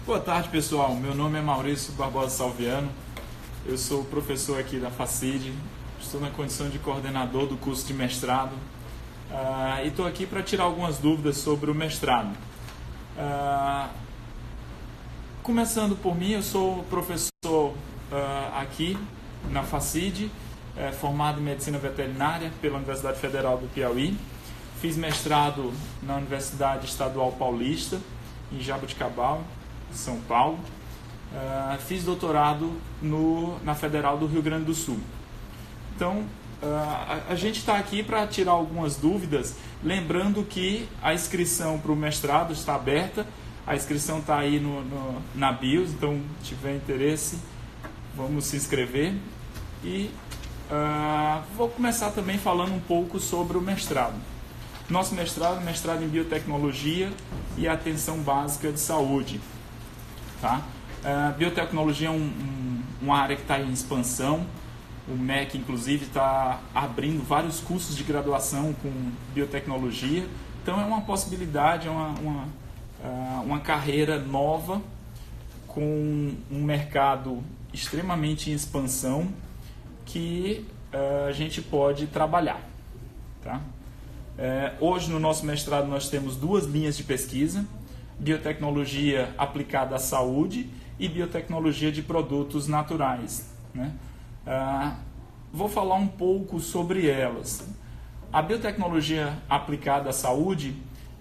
Boa tarde, pessoal. Meu nome é Maurício Barbosa Salviano. Eu sou professor aqui da FACID. Estou na condição de coordenador do curso de mestrado. E estou aqui para tirar algumas dúvidas sobre o mestrado. Começando por mim, eu sou professor aqui na FACID, formado em Medicina Veterinária pela Universidade Federal do Piauí. Fiz mestrado na Universidade Estadual Paulista, em Jaboticabal, São Paulo. Fiz doutorado na Federal do Rio Grande do Sul. Então, a gente está aqui para tirar algumas dúvidas, lembrando que a inscrição para o mestrado está aberta. A inscrição está aí na BIOS, então se tiver interesse, vamos se inscrever. E vou começar também falando um pouco sobre o mestrado. Nosso mestrado em biotecnologia e atenção básica de saúde. Tá? Biotecnologia é uma área que está em expansão. O MEC, inclusive, está abrindo vários cursos de graduação com biotecnologia. Então, é uma possibilidade, é uma carreira nova, com um mercado extremamente em expansão, que a gente pode trabalhar. Tá? Hoje, no nosso mestrado, nós temos duas linhas de pesquisa: biotecnologia aplicada à saúde e biotecnologia de produtos naturais, né? Vou falar um pouco sobre elas. A biotecnologia aplicada à saúde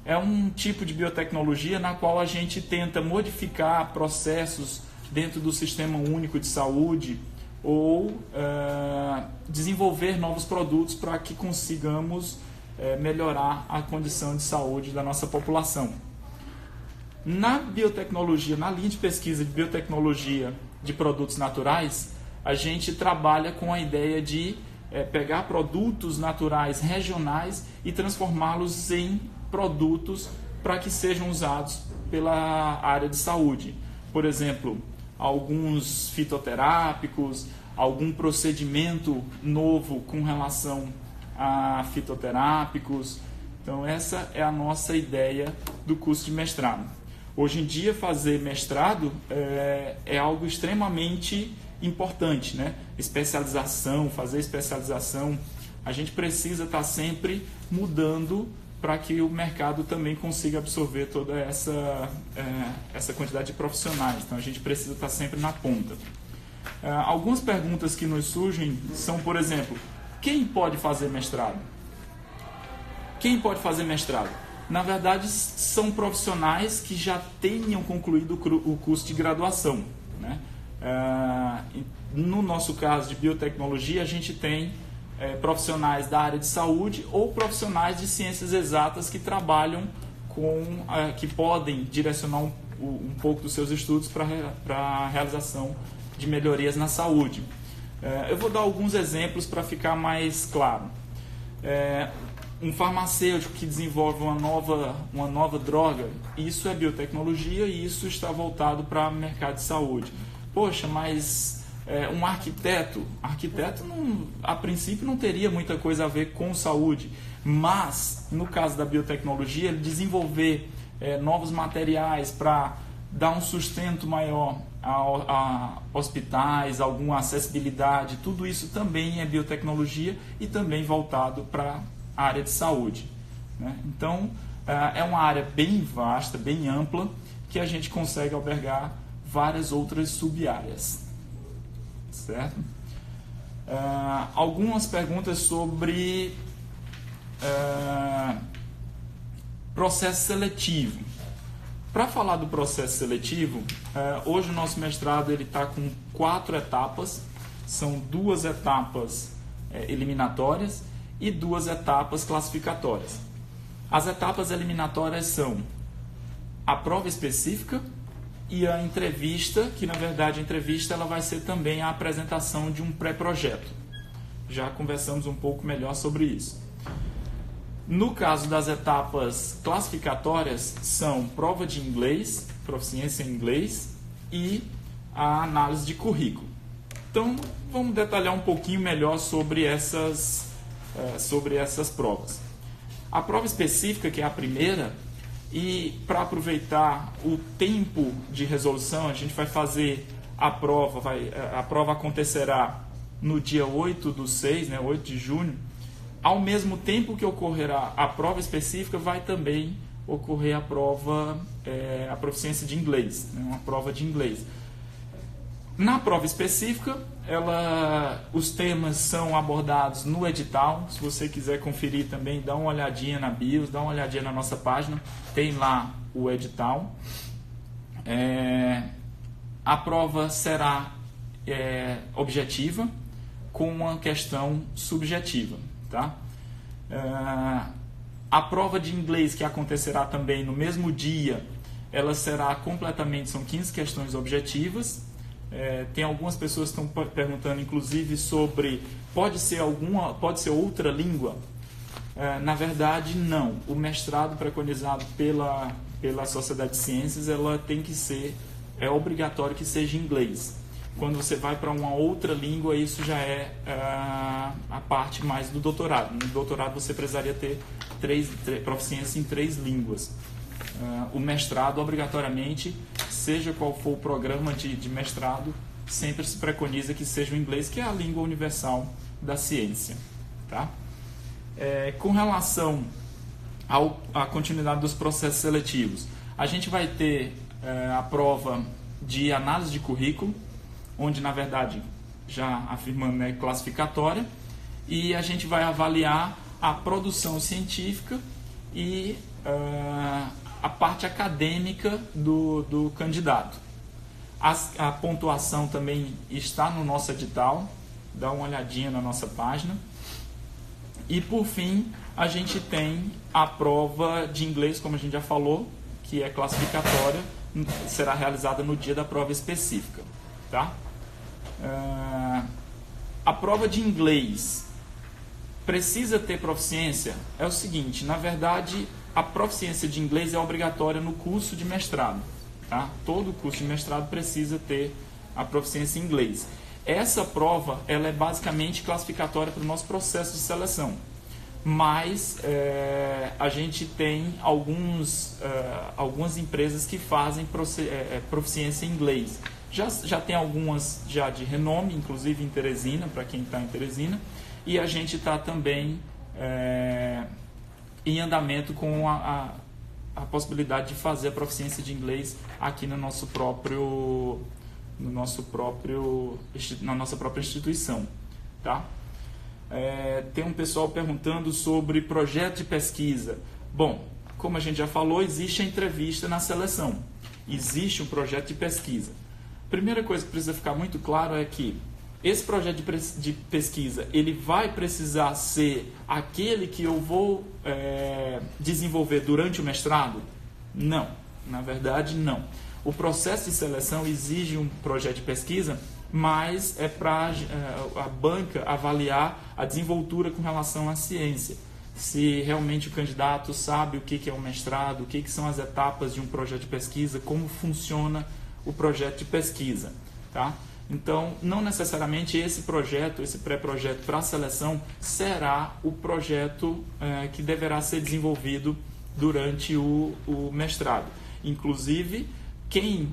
é um tipo de biotecnologia na qual a gente tenta modificar processos dentro do Sistema Único de Saúde ou desenvolver novos produtos para que consigamos melhorar a condição de saúde da nossa população. Na biotecnologia, na linha de pesquisa de biotecnologia de produtos naturais, a gente trabalha com a ideia de pegar produtos naturais regionais e transformá-los em produtos para que sejam usados pela área de saúde. Por exemplo, alguns fitoterápicos, algum procedimento novo com relação a fitoterápicos. Então, essa é a nossa ideia do curso de mestrado. Hoje em dia, fazer mestrado é algo extremamente importante, né? Fazer especialização, a gente precisa estar sempre mudando para que o mercado também consiga absorver toda essa quantidade de profissionais. Então, a gente precisa estar sempre na ponta. Algumas perguntas que nos surgem são, por exemplo, quem pode fazer mestrado? Quem pode fazer mestrado? Na verdade, são profissionais que já tenham concluído o curso de graduação, né? No nosso caso de biotecnologia, a gente tem profissionais da área de saúde ou profissionais de ciências exatas que trabalham que podem direcionar um pouco dos seus estudos para a realização de melhorias na saúde. Eu vou dar alguns exemplos para ficar mais claro. Um farmacêutico que desenvolve uma nova droga, isso é biotecnologia e isso está voltado para o mercado de saúde. Poxa, mas um arquiteto a princípio não teria muita coisa a ver com saúde, mas no caso da biotecnologia, ele desenvolver novos materiais para dar um sustento maior a hospitais, alguma acessibilidade, tudo isso também é biotecnologia e também voltado para a área de saúde, né? Então, é uma área bem vasta, bem ampla, que a gente consegue albergar várias outras sub-áreas, certo? Algumas perguntas sobre processo seletivo. Para falar do processo seletivo, hoje o nosso mestrado está com 4 etapas. São 2 etapas eliminatórias e 2 etapas classificatórias. As etapas eliminatórias são a prova específica e a entrevista, que na verdade a entrevista ela vai ser também a apresentação de um pré-projeto. Já conversamos um pouco melhor sobre isso. No caso das etapas classificatórias, são prova de inglês, proficiência em inglês e a análise de currículo. Então, vamos detalhar um pouquinho melhor sobre essas provas. A prova específica, que é a primeira, E para aproveitar o tempo de resolução, a gente vai fazer a prova acontecerá no dia 8/6, né, 8 de junho. Ao mesmo tempo que ocorrerá a prova específica, vai também ocorrer a prova, a proficiência de inglês, né, uma prova de inglês. Na prova específica, os temas são abordados no edital. Se você quiser conferir também, dá uma olhadinha na BIOS, dá uma olhadinha na nossa página, tem lá o edital. A prova será objetiva com uma questão subjetiva, tá? A prova de inglês, que acontecerá também no mesmo dia, ela será completamente, são 15 questões objetivas. Tem algumas pessoas que estão perguntando, inclusive, sobre pode ser outra língua? Na verdade, não. O mestrado preconizado pela Sociedade de Ciências, ela tem que ser, é obrigatório que seja inglês. Quando você vai para uma outra língua, isso já é a parte mais do doutorado. No doutorado você precisaria ter proficiência em 3 línguas. O mestrado, obrigatoriamente, seja qual for o programa de mestrado, sempre se preconiza que seja o inglês, que é a língua universal da ciência. Tá? Com relação à continuidade dos processos seletivos, a gente vai ter a prova de análise de currículo, onde, na verdade, já afirmando, é classificatória, e a gente vai avaliar a produção científica e a parte acadêmica do candidato. A pontuação também está no nosso edital, dá uma olhadinha na nossa página. E, por fim, a gente tem a prova de inglês, como a gente já falou, que é classificatória, será realizada no dia da prova específica. Tá? A prova de inglês precisa ter proficiência? É o seguinte, na verdade, a proficiência de inglês é obrigatória no curso de mestrado. Tá? Todo curso de mestrado precisa ter a proficiência em inglês. Essa prova ela é basicamente classificatória para o nosso processo de seleção. Mas a gente tem algumas empresas que fazem proficiência em inglês. Já tem algumas já de renome, inclusive em Teresina, para quem está em Teresina. E a gente está também em andamento com a possibilidade de fazer a proficiência de inglês aqui na nossa própria instituição. Tá? Tem um pessoal perguntando sobre projeto de pesquisa. Bom, como a gente já falou, existe a entrevista na seleção. Existe um projeto de pesquisa. Primeira coisa que precisa ficar muito claro é que esse projeto de pesquisa, ele vai precisar ser aquele que eu vou desenvolver durante o mestrado? Não, na verdade não. O processo de seleção exige um projeto de pesquisa, mas é para a banca avaliar a desenvoltura com relação à ciência. Se realmente o candidato sabe o que é um mestrado, o que são as etapas de um projeto de pesquisa, como funciona o projeto de pesquisa. Tá? Então, não necessariamente esse pré-projeto para a seleção será o projeto que deverá ser desenvolvido durante o mestrado. Inclusive, quem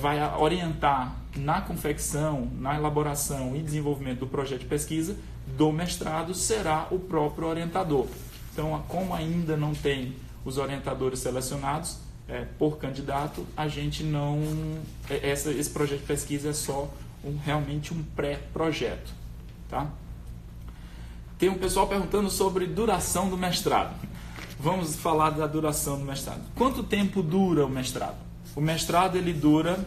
vai orientar na confecção, na elaboração e desenvolvimento do projeto de pesquisa do mestrado será o próprio orientador. Então, como ainda não tem os orientadores selecionados por candidato, a gente não... Esse projeto de pesquisa é só realmente um pré-projeto. Tá? Tem um pessoal perguntando sobre duração do mestrado. Vamos falar da duração do mestrado. Quanto tempo dura o mestrado? O mestrado ele dura,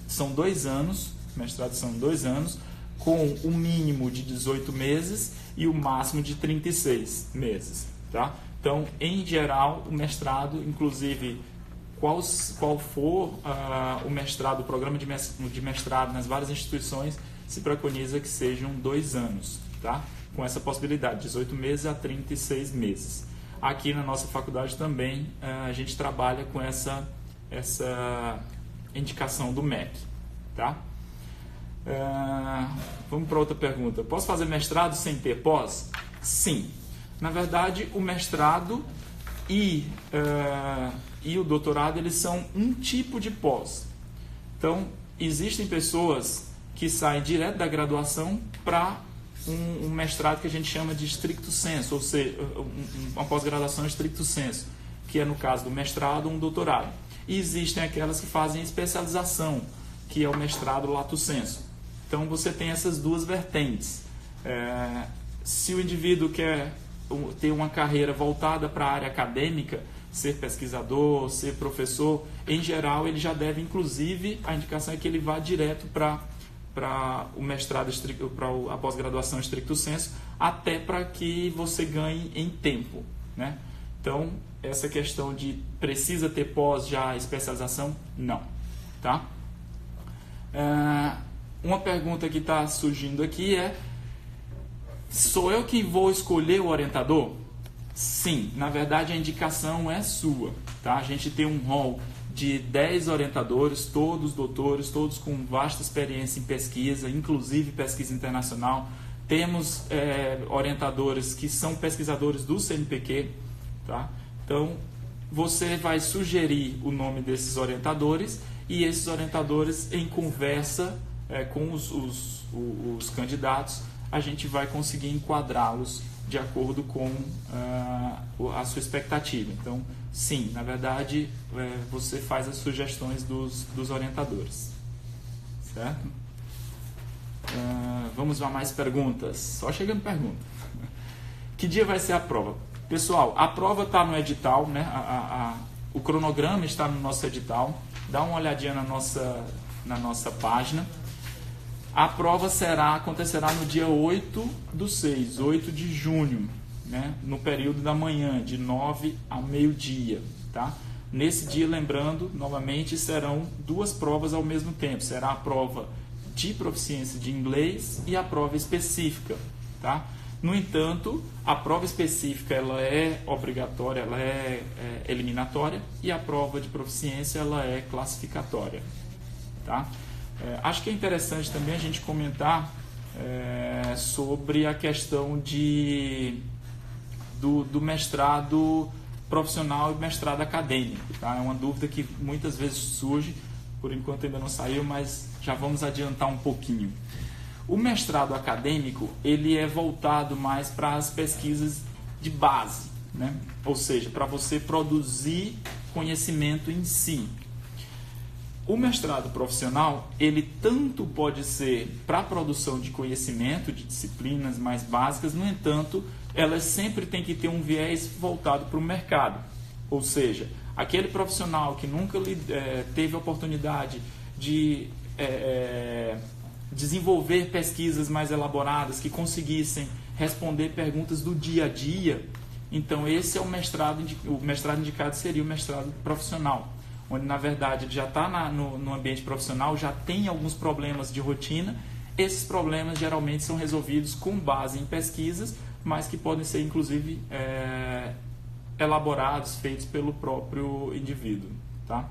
são 2 anos, mestrado são 2 anos, com o mínimo de 18 meses e o máximo de 36 meses. Tá? Então, em geral, o mestrado, inclusive, qual for o mestrado, o programa de mestrado nas várias instituições, se preconiza que sejam 2 anos, tá? Com essa possibilidade, 18 meses a 36 meses. Aqui na nossa faculdade também a gente trabalha com essa indicação do MEC. Tá? Vamos para outra pergunta. Posso fazer mestrado sem ter pós? Sim. Na verdade, o mestrado e o doutorado, eles são um tipo de pós. Então, existem pessoas que saem direto da graduação para um mestrado que a gente chama de stricto sensu, ou seja, uma pós-graduação stricto sensu, que é no caso do mestrado ou um doutorado. E existem aquelas que fazem especialização, que é o mestrado lato sensu. Então você tem essas duas vertentes. Se o indivíduo quer ter uma carreira voltada para a área acadêmica, ser pesquisador, ser professor, em geral ele já deve, inclusive, a indicação é que ele vá direto para o mestrado, para a pós-graduação stricto sensu, até para que você ganhe em tempo, né? Então, essa questão de precisa ter pós já especialização, não, tá? Uma pergunta que está surgindo aqui é: sou eu que vou escolher o orientador? Sim, na verdade a indicação é sua, tá? A gente tem um hall de 10 orientadores, todos doutores, todos com vasta experiência em pesquisa, inclusive pesquisa internacional. Temos orientadores que são pesquisadores do CNPq, tá? Então, você vai sugerir o nome desses orientadores e esses orientadores, em conversa com os candidatos, a gente vai conseguir enquadrá-los de acordo com a sua expectativa. Então, sim, na verdade, você faz as sugestões dos orientadores. Certo? Vamos a mais perguntas. Só chegando pergunta. Que dia vai ser a prova? Pessoal, a prova está no edital, né? O cronograma está no nosso edital. Dá uma olhadinha na nossa página. A prova acontecerá no dia 8/6, 8 de junho, né? No período da manhã, de 9 ao meio-dia. Tá? Nesse dia, lembrando, novamente, serão duas provas ao mesmo tempo. Será a prova de proficiência de inglês e a prova específica. Tá? No entanto, a prova específica ela é obrigatória, ela é eliminatória, e a prova de proficiência ela é classificatória. Tá? Acho que é interessante também a gente comentar sobre a questão do mestrado profissional e mestrado acadêmico. Tá? É uma dúvida que muitas vezes surge, por enquanto ainda não saiu, mas já vamos adiantar um pouquinho. O mestrado acadêmico ele é voltado mais para as pesquisas de base, né? Ou seja, para você produzir conhecimento em si. O mestrado profissional, ele tanto pode ser para a produção de conhecimento, de disciplinas mais básicas, no entanto, elas sempre têm que ter um viés voltado para o mercado. Ou seja, aquele profissional que nunca teve a oportunidade de desenvolver pesquisas mais elaboradas, que conseguissem responder perguntas do dia a dia, então esse é o mestrado indicado seria o mestrado profissional, onde na verdade ele já está no ambiente profissional, já tem alguns problemas de rotina. Esses problemas geralmente são resolvidos com base em pesquisas, mas que podem ser inclusive elaborados, feitos pelo próprio indivíduo. Tá?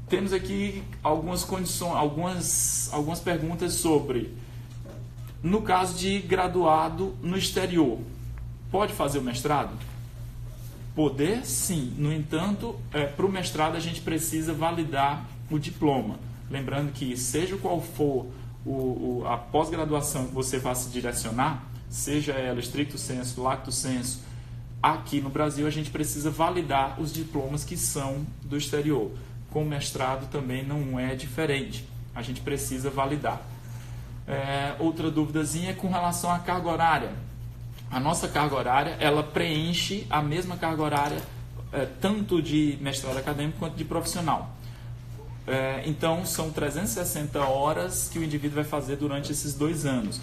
Temos aqui algumas condições, algumas perguntas sobre, no caso de graduado no exterior, pode fazer o mestrado? Poder, sim. No entanto, para o mestrado a gente precisa validar o diploma. Lembrando que, seja qual for a pós-graduação que você vá se direcionar, seja ela stricto sensu, lacto sensu, aqui no Brasil a gente precisa validar os diplomas que são do exterior. Com o mestrado também não é diferente. A gente precisa validar. Outra duvidazinha é com relação à carga horária. A nossa carga horária, ela preenche a mesma carga horária tanto de mestrado acadêmico quanto de profissional. Então, são 360 horas que o indivíduo vai fazer durante esses 2 anos.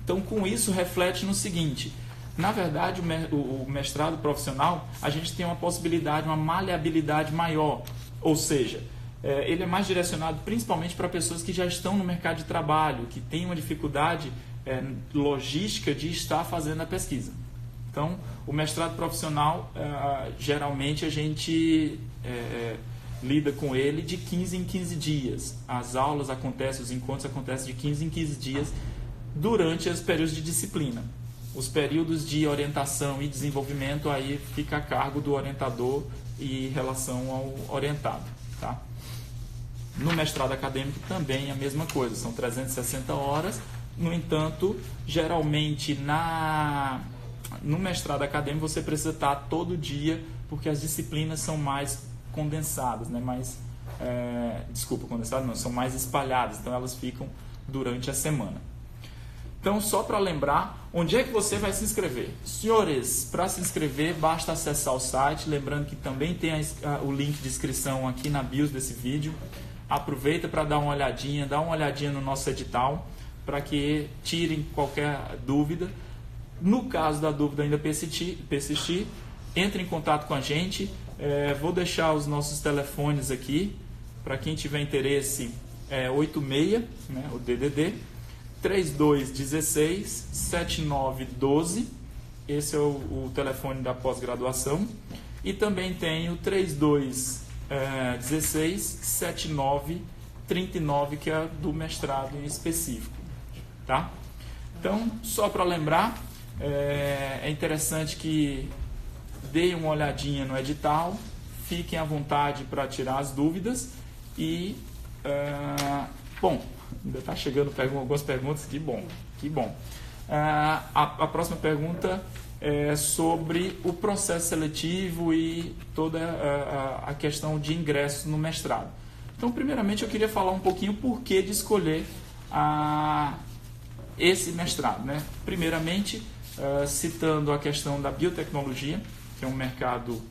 Então, com isso, reflete no seguinte: na verdade, o mestrado profissional, a gente tem uma possibilidade, uma maleabilidade maior. Ou seja, ele é mais direcionado principalmente para pessoas que já estão no mercado de trabalho, que têm uma dificuldade logística de estar fazendo a pesquisa. Então, o mestrado profissional, geralmente a gente lida com ele de 15 em 15 dias. As aulas acontecem, os encontros acontecem de 15 em 15 dias durante os períodos de disciplina. Os períodos de orientação e desenvolvimento aí fica a cargo do orientador e em relação ao orientado, tá? No mestrado acadêmico também é a mesma coisa, são 360 horas. No entanto, geralmente no mestrado acadêmico você precisa estar todo dia, porque as disciplinas são mais condensadas, né? Condensadas não, são mais espalhadas, então elas ficam durante a semana. Então, só para lembrar, onde é que você vai se inscrever? Senhores, para se inscrever, basta acessar o site, lembrando que também tem o link de inscrição aqui na bios desse vídeo. Aproveita para dar uma olhadinha no nosso edital, para que tirem qualquer dúvida. No caso da dúvida ainda persistir, entre em contato com a gente. Vou deixar os nossos telefones aqui, para quem tiver interesse, 86, né, o DDD, 3216-7912, esse é o telefone da pós-graduação, e também tem o 3216-7939, que é do mestrado em específico, tá? Então, só para lembrar, é interessante que deem uma olhadinha no edital, fiquem à vontade para tirar as dúvidas e, bom, ainda está chegando algumas perguntas, que bom. A próxima pergunta é sobre o processo seletivo e toda a questão de ingresso no mestrado. Então, primeiramente, eu queria falar um pouquinho por que de escolher esse mestrado, né? Primeiramente, citando a questão da biotecnologia, que é um mercado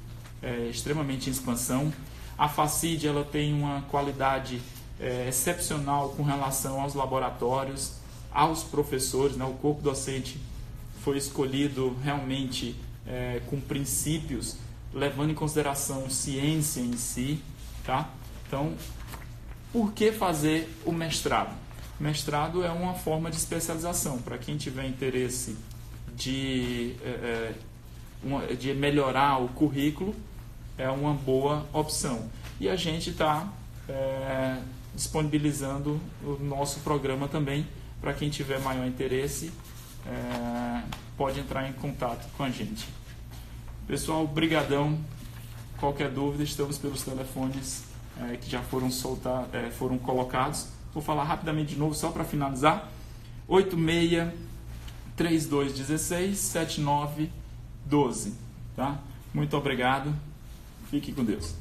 extremamente em expansão. A Facid ela tem uma qualidade excepcional com relação aos laboratórios, aos professores, né? O corpo docente foi escolhido realmente com princípios, levando em consideração ciência em si, tá? Então, por que fazer o mestrado? O mestrado é uma forma de especialização. Para quem tiver interesse de melhorar o currículo, é uma boa opção. E a gente está disponibilizando o nosso programa também, para quem tiver maior interesse, pode entrar em contato com a gente. Pessoal, brigadão. Qualquer dúvida, estamos pelos telefones que já foram colocados. Vou falar rapidamente de novo, só para finalizar. 86-3216-7912. Tá? Muito obrigado. Fique com Deus.